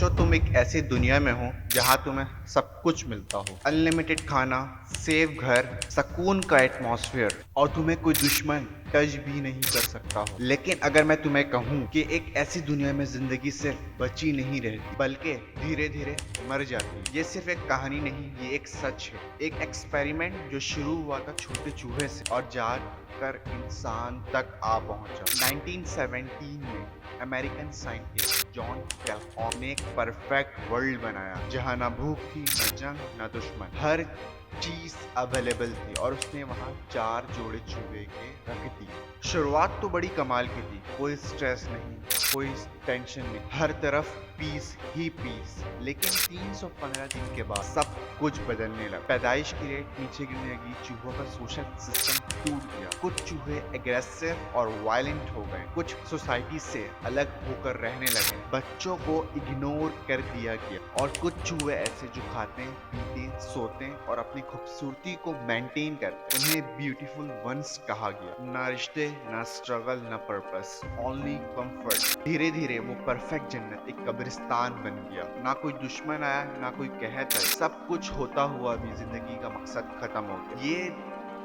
सोचो तुम एक ऐसी दुनिया में हो जहां तुम्हें सब कुछ मिलता हो, अनलिमिटेड खाना, सेफ घर, सुकून का एटमॉस्फेयर, और तुम्हें कोई दुश्मन टच भी नहीं कर सकता हो। लेकिन अगर मैं तुम्हें कहूं कि एक ऐसी दुनिया में जिंदगी सिर्फ बची नहीं रहती बल्कि धीरे धीरे मर जाती है, ये सिर्फ एक कहानी नहीं, ये एक सच है। एक एक्सपेरिमेंट जो शुरू हुआ था छोटे चूहे से और जाकर इंसान तक आ पहुंचा। 1917 में अमेरिकन साइंटिस्ट जॉन कैल्होफ ने एक परफेक्ट वर्ल्ड बनाया जहां ना भूख थी, न जंग, न दुश्मन, हर चीज अवेलेबल थी, और उसने वहां 4 जोड़े चूहे के रख दिए। शुरुआत तो बड़ी कमाल की थी, कोई स्ट्रेस नहीं, कोई टेंशन नहीं, हर तरफ पीस ही पीस। लेकिन 315 दिन के बाद सब कुछ बदलने लगा। पैदाइश की रेट नीचे गिरने लगी, चूहों का सोशल सिस्टम टूट गया, कुछ चूहे एग्रेसिव और वायलेंट हो गए, कुछ सोसाइटी से अलग होकर रहने लगे, बच्चों को इग्नोर कर दिया गया, और कुछ चूहे ऐसे जो खाते पीते सोते और अपनी खूबसूरती को मेंटेन करते, उन्हें ब्यूटीफुल वंस कहा गया। ना रिश्ते, ना स्ट्रगल, ना पर्पस, ओनली कंफर्ट। धीरे धीरे वो परफेक्ट जन्नत एक कब्रिस्तान बन गया। ना कोई दुश्मन आया, ना कोई कहत आया, सब कुछ होता हुआ भी जिंदगी का मकसद खत्म हो गया। ये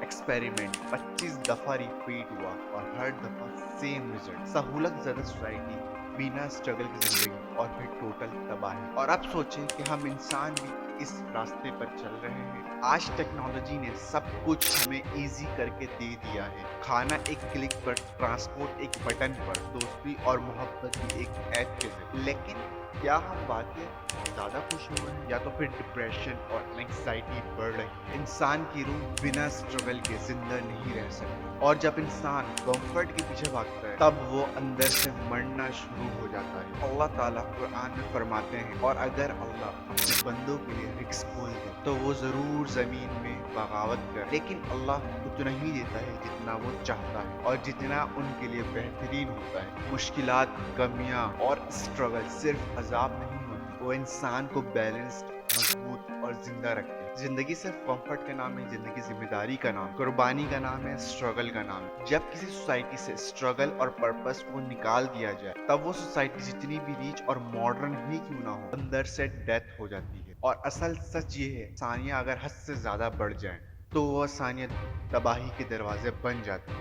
एक्सपेरिमेंट 25 दफा रिपीट हुआ और हर दफा सेम रिजल्ट, सहूलत ज्यादा सोसाइटी, बिना स्ट्रगल की जिंदगी, और फिर टोटल तबाही। और अब सोचें कि हम इंसान भी इस रास्ते पर चल रहे हैं। आज टेक्नोलॉजी ने सब कुछ हमें इजी करके दे दिया है, खाना एक क्लिक पर, ट्रांसपोर्ट एक बटन पर, दोस्ती और मोहब्बत भी एक ऐप के जरिए। लेकिन क्या हम वाकई ज्यादा खुश हुए हैं, या तो फिर डिप्रेशन और एंग्जाइटी बढ़ रही है? इंसान की रूह बिना स्ट्रगल के जिंदा नहीं रह सकती, और जब इंसान कंफर्ट के पीछे भागता है तब वो अंदर से मरना शुरू हो जाता है। अल्लाह ताला कुरान में फरमाते हैं, और अगर अल्लाह अपने बंदों के लिए रिस्क खोल दे तो वो जरूर जमीन में बगावत करे, लेकिन अल्लाह उतना ही देता है जितना वो चाहता है और जितना उनके लिए बेहतरीन होता है। मुश्किलात, कमियां और स्ट्रगल सिर्फ अजाब नहीं होती, वो इंसान को बैलेंस्ड, मजबूत और जिंदा रखते हैं। जिंदगी सिर्फ कंफर्ट का नाम है, जिंदगी जिम्मेदारी का नाम, कुर्बानी का नाम है, स्ट्रगल का नाम है। जब किसी सोसाइटी से स्ट्रगल और पर्पस को निकाल दिया जाए तब वो सोसाइटी जितनी भी रीच और मॉडर्न ही क्यों ना हो, अंदर से डेथ हो जाती है। और असल सच ये है, सानिया अगर हद से ज्यादा बढ़ जाए तो वो सानिया तबाही के दरवाजे बन जाती है।